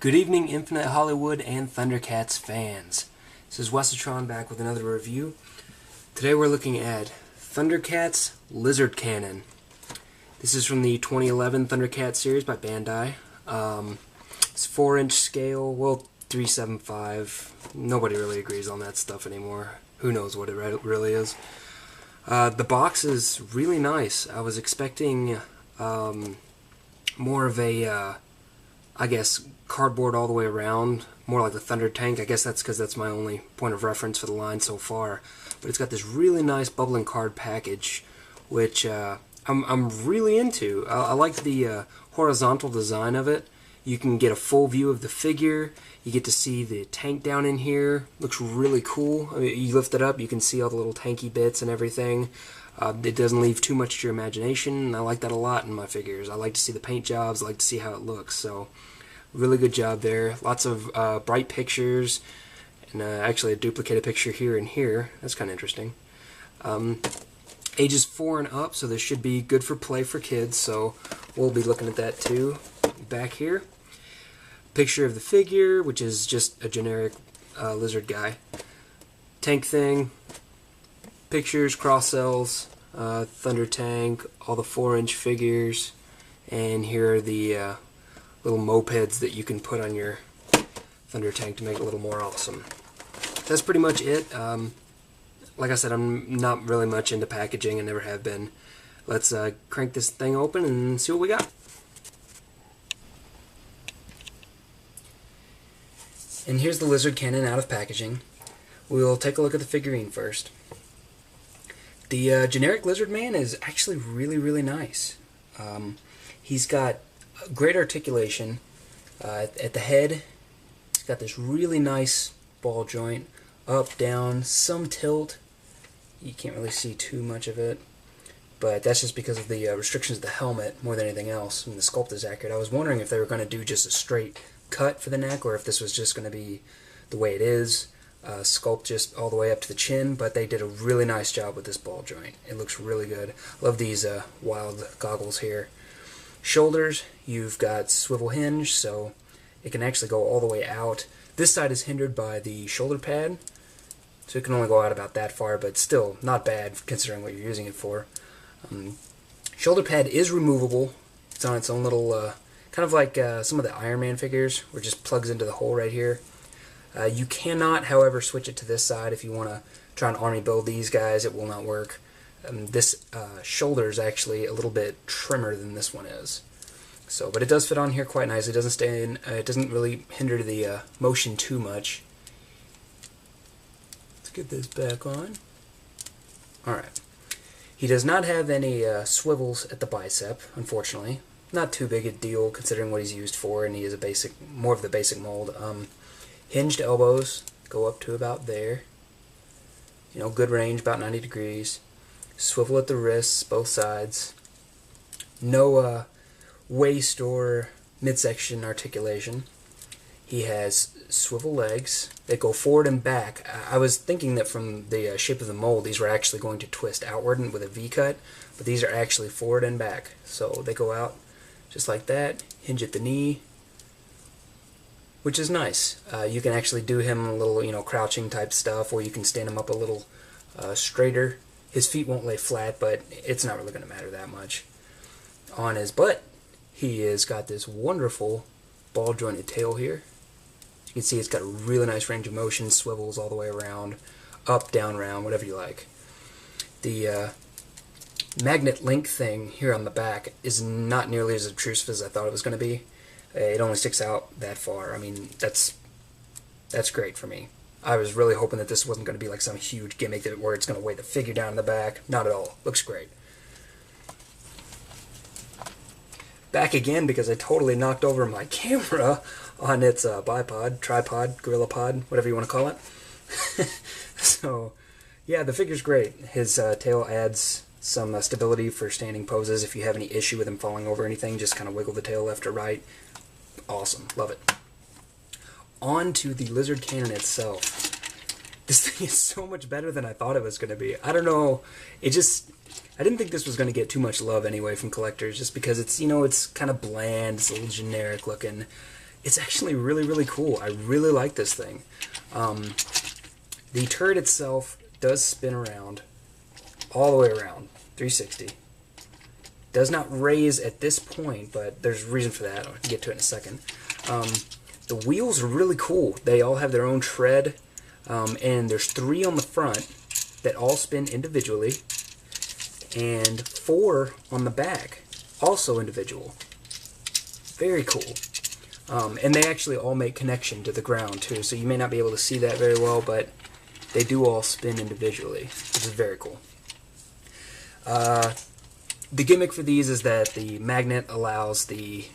Good evening, Infinite Hollywood and Thundercats fans. This is Wesatron back with another review. Today we're looking at Thundercats Lizard Cannon. This is from the 2011 Thundercats series by Bandai. It's 4-inch scale, well, 375. Nobody really agrees on that stuff anymore. Who knows what it really is. The box is really nice. I was expecting more of a, I guess, cardboard all the way around, more like the Thunder Tank. I guess that's because that's my only point of reference for the line so far. But it's got this really nice bubbling card package, which I'm really into. I like the horizontal design of it. You can get a full view of the figure. You get to see the tank down in here. Looks really cool. I mean, you lift it up, you can see all the little tanky bits and everything. It doesn't leave too much to your imagination, and I like that a lot in my figures. I like to see the paint jobs, I like to see how it looks. So, really good job there. Lots of bright pictures, and actually a duplicated picture here and here. That's kind of interesting. Ages 4 and up, so this should be good for play for kids, so we'll be looking at that too. Back here, picture of the figure, which is just a generic lizard guy. Tank thing, pictures, cross cells, Thunder Tank, all the 4-inch figures, and here are the little mopeds that you can put on your Thunder Tank to make it a little more awesome. That's pretty much it. Like I said, I'm not really much into packaging and never have been. Let's crank this thing open and see what we got. And here's the Lizard Cannon out of packaging. We'll take a look at the figurine first. The generic Lizard Man is actually really nice. He's got great articulation. At the head, he's got this really nice ball joint. Up, down, some tilt. You can't really see too much of it, but that's just because of the restrictions of the helmet more than anything else. And the sculpt is accurate. I was wondering if they were going to do just a straight cut for the neck, or if this was just going to be the way it is, sculpt just all the way up to the chin, but they did a really nice job with this ball joint. It looks really good. Love these wild goggles here. Shoulders, you've got swivel hinge, so it can actually go all the way out. This side is hindered by the shoulder pad, so it can only go out about that far, but still not bad considering what you're using it for. Shoulder pad is removable. It's on its own little, kind of like some of the Iron Man figures, where it just plugs into the hole right here. You cannot, however, switch it to this side if you want to try and army build these guys. It will not work. This shoulder is actually a little bit trimmer than this one is. So, but it does fit on here quite nicely. It doesn't stay in. It doesn't really hinder the motion too much. Let's get this back on. All right. He does not have any swivels at the bicep, unfortunately. Not too big a deal considering what he's used for, and he is a basic, more of the basic mold. Hinged elbows go up to about there. You know, good range, about 90 degrees. Swivel at the wrists, both sides. No waist or midsection articulation. He has swivel legs that go forward and back. I was thinking that from the shape of the mold, these were actually going to twist outward and with a V-cut, but these are actually forward and back. So they go out just like that, hinge at the knee, which is nice. You can actually do him a little, you know, crouching type stuff, or you can stand him up a little straighter. His feet won't lay flat, but it's not really going to matter that much. On his butt, he has got this wonderful ball jointed tail here. You can see it's got a really nice range of motion, swivels all the way around, up, down, round, whatever you like. The magnet link thing here on the back is not nearly as obtrusive as I thought it was going to be. It only sticks out that far. I mean, that's great for me. I was really hoping that this wasn't going to be like some huge gimmick where it's going to weigh the figure down in the back. Not at all. Looks great. Back again because I totally knocked over my camera on its bipod, tripod, gorilla pod, whatever you want to call it. So, yeah, the figure's great. His tail adds some stability for standing poses. If you have any issue with him falling over anything, just kind of wiggle the tail left or right. Awesome. Love it. On to the Lizard Cannon itself. This thing is so much better than I thought it was going to be. I don't know. It just... I didn't think this was going to get too much love anyway from collectors, just because it's, you know, it's kind of bland, it's a little generic looking. it's actually really, really cool. I really like this thing. The turret itself does spin around, all the way around, 360. Does not raise at this point, but there's a reason for that. I'll get to it in a second. The wheels are really cool. They all have their own tread, and there's 3 on the front that all spin individually, and 4 on the back, also individual. Very cool. And they actually all make connection to the ground too, so you may not be able to see that very well, but they do all spin individually, which is very cool. The gimmick for these is that the magnet allows the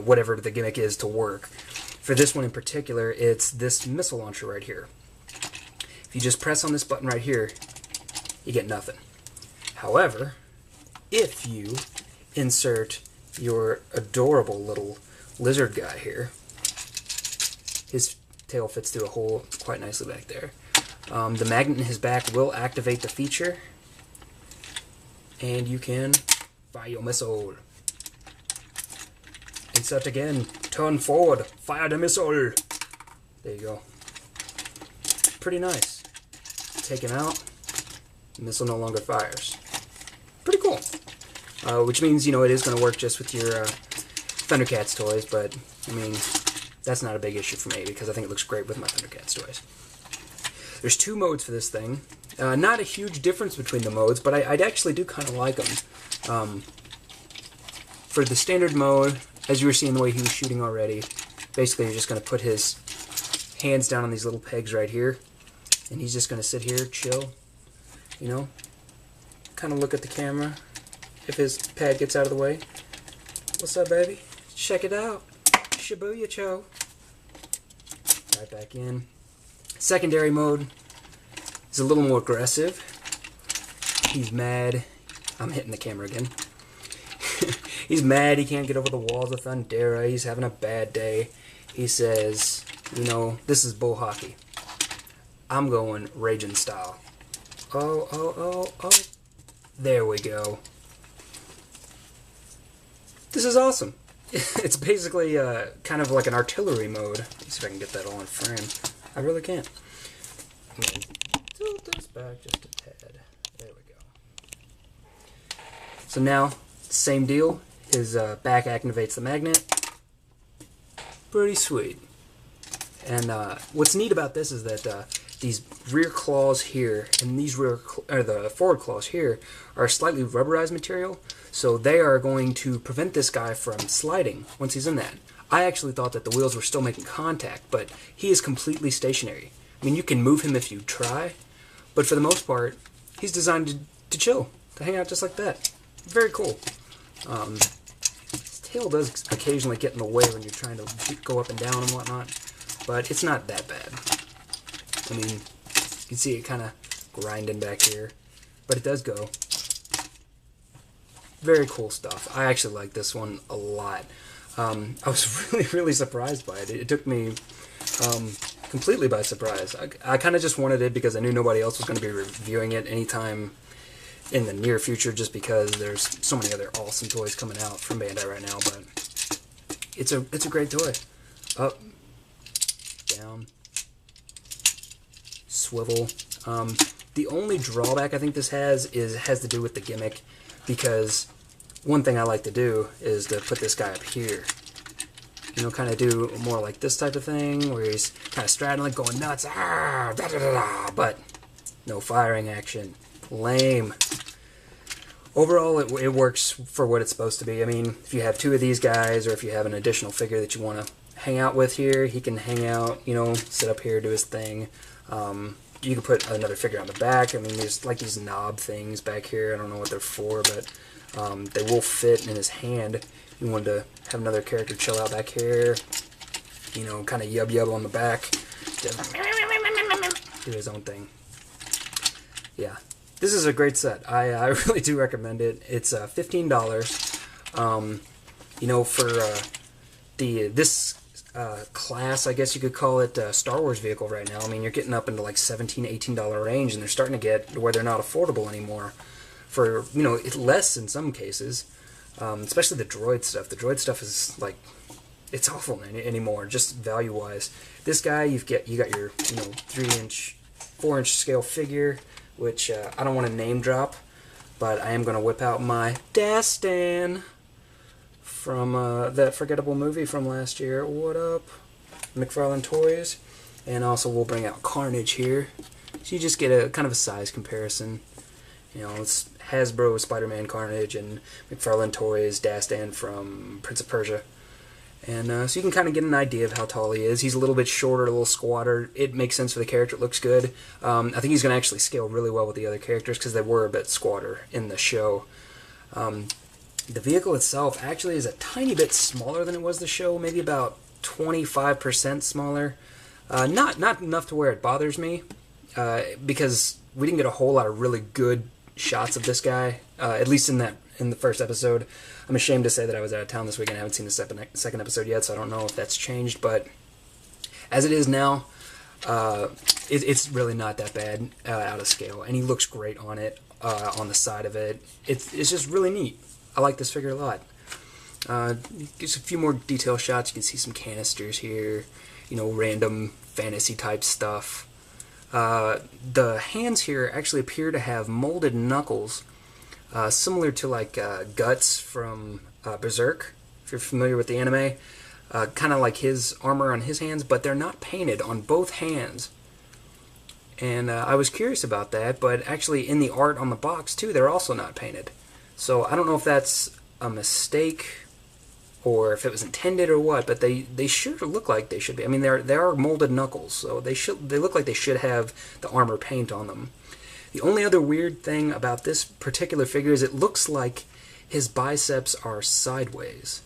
whatever the gimmick is to work. For this one in particular, it's this missile launcher right here. If you just press on this button right here, you get nothing. However, if you insert your adorable little lizard guy here, his tail fits through a hole quite nicely back there. The magnet in his back will activate the feature, and you can fire your missile. Insert again, turn forward, fire the missile. There you go. Pretty nice. Take him out, the missile no longer fires. Pretty cool. Which means, you know, it is going to work just with your Thundercats toys, but, I mean, that's not a big issue for me because I think it looks great with my Thundercats toys. There's 2 modes for this thing. Not a huge difference between the modes, but I actually do kind of like them. For the standard mode, as you were seeing the way he was shooting already, basically you're just going to put his hands down on these little pegs right here, and he's just going to sit here, chill, you know, kind of look at the camera if his pad gets out of the way. What's up, baby? Check it out. Shibuya Cho. Right back in. Secondary mode is a little more aggressive. He's mad. I'm hitting the camera again. He's mad he can't get over the walls of Thundera. He's having a bad day. He says, you know, this is bull hockey. I'm going Raging style. Oh, oh, oh, oh. There we go. This is awesome. It's basically kind of like an artillery mode. Let's see if I can get that all in frame. I really can't. Tilt this back just a tad. There we go. So now, same deal. His back activates the magnet. Pretty sweet. And what's neat about this is that these rear claws here and these the forward claws here are slightly rubberized material, so they are going to prevent this guy from sliding once he's in that. I actually thought that the wheels were still making contact, but he is completely stationary. I mean, you can move him if you try, but for the most part, he's designed to chill, to hang out just like that. Very cool. His tail does occasionally get in the way when you're trying to go up and down and whatnot, but it's not that bad. I mean, you can see it kind of grinding back here, but it does go. Very cool stuff. I actually like this one a lot. I was really surprised by it. It took me completely by surprise. I kind of just wanted it because I knew nobody else was going to be reviewing it anytime in the near future, just because there's so many other awesome toys coming out from Bandai right now. But it's a great toy. Up, down, swivel. The only drawback I think this has to do with the gimmick, because one thing I like to do is to put this guy up here. You know, kind of do more like this type of thing, where he's kind of straddling, going nuts, but no firing action. Lame. Overall, it works for what it's supposed to be. I mean, if you have 2 of these guys, or if you have an additional figure that you want to hang out with here, he can hang out, you know, sit up here, do his thing. You can put another figure on the back. I mean, there's like these knob things back here. I don't know what they're for, but they will fit in his hand. You wanted to have another character chill out back here, you know, kind of yub on the back, just do his own thing. Yeah, this is a great set. I really do recommend it. It's $15. You know, for this class, I guess you could call it a Star Wars vehicle right now. I mean, you're getting up into like $17, $18 range, and they're starting to get where they're not affordable anymore. For, you know, less in some cases. Especially the droid stuff. The droid stuff is like it's awful anymore, just value-wise. This guy, you got your 3-inch, 4-inch scale figure, which I don't want to name drop, but I am going to whip out my Dastan from that forgettable movie from last year. What up? McFarlane Toys. And also we'll bring out Carnage here. So you just get a kind of a size comparison. It's Hasbro Spider-Man Carnage and McFarlane Toys Dastan from Prince of Persia. And so you can kind of get an idea of how tall he is. He's a little bit shorter, a little squatter. It makes sense for the character. It looks good. I think he's going to actually scale really well with the other characters because they were a bit squatter in the show. The vehicle itself actually is a tiny bit smaller than it was the show, maybe about 25% smaller. Not enough to where it bothers me, because we didn't get a whole lot of really good shots of this guy, at least in the first episode. I'm ashamed to say that I was out of town this weekend. I haven't seen the second episode yet, so I don't know if that's changed. But as it is now, it's really not that bad out of scale, and he looks great on it, on the side of it. It's just really neat. I like this figure a lot. Just a few more detail shots. You can see some canisters here, random fantasy type stuff. The hands here actually appear to have molded knuckles, similar to like Guts from Berserk, if you're familiar with the anime. Kind of like his armor on his hands, but they're not painted on both hands. And I was curious about that, but actually in the art on the box too, they're also not painted. So I don't know if that's a mistake or if it was intended or what, but they sure look like they should be. I mean, they are molded knuckles, so they look like they should have the armor paint on them. The only other weird thing about this particular figure is it looks like his biceps are sideways.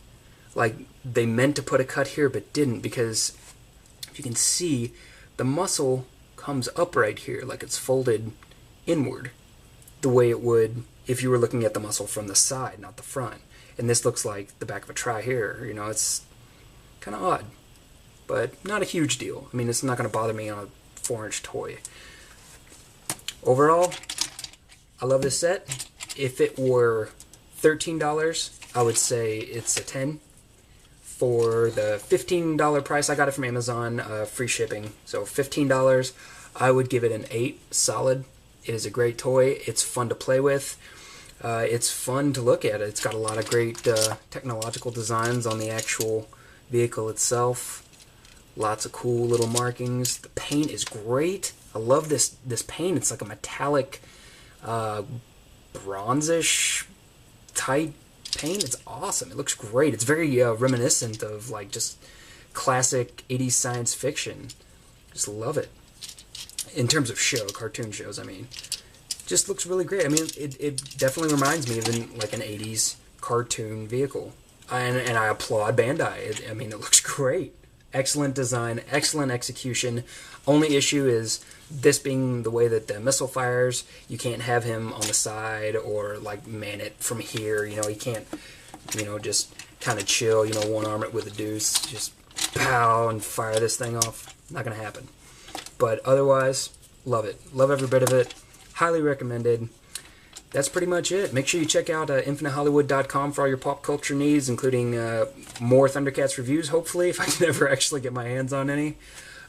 Like they meant to put a cut here but didn't, because if you can see, the muscle comes up right here, like it's folded inward, the way it would if you were looking at the muscle from the side, not the front. And this looks like the back of a try here. It's kind of odd, but not a huge deal. I mean, it's not going to bother me on a 4-inch toy. Overall, I love this set. If it were $13, I would say it's a 10. For the $15 price, I got it from Amazon, free shipping. So $15, I would give it an 8 solid. It is a great toy. It's fun to play with. It's fun to look at. It's got a lot of great technological designs on the actual vehicle itself. Lots of cool little markings. The paint is great. I love this paint. It's like a metallic, bronzish type paint. It's awesome. It looks great. It's very reminiscent of like just classic 80s science fiction. Just love it. In terms of cartoon shows, I mean. Just looks really great. I mean, it definitely reminds me of like an 80s cartoon vehicle. And I applaud Bandai. I mean, it looks great. Excellent design, excellent execution. Only issue is this being the way that the missile fires, you can't have him on the side or like man it from here. He can't, just kind of chill, one arm it with a deuce, just pow and fire this thing off. Not going to happen. But otherwise, love it. Love every bit of it. Highly recommended. That's pretty much it. Make sure you check out infinitehollywood.com for all your pop culture needs, including more Thundercats reviews, hopefully, if I can ever actually get my hands on any.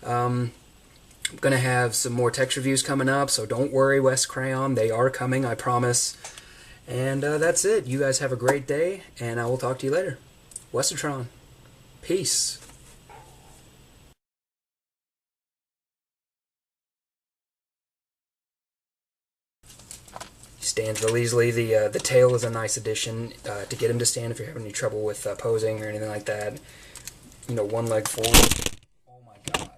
I'm going to have some more text reviews coming up, so don't worry, West Crayon. They are coming, I promise. And that's it. You guys have a great day, and I will talk to you later. Westertron. Peace. Stands real easily. The tail is a nice addition to get him to stand if you're having any trouble with posing or anything like that. One leg forward. Oh my god.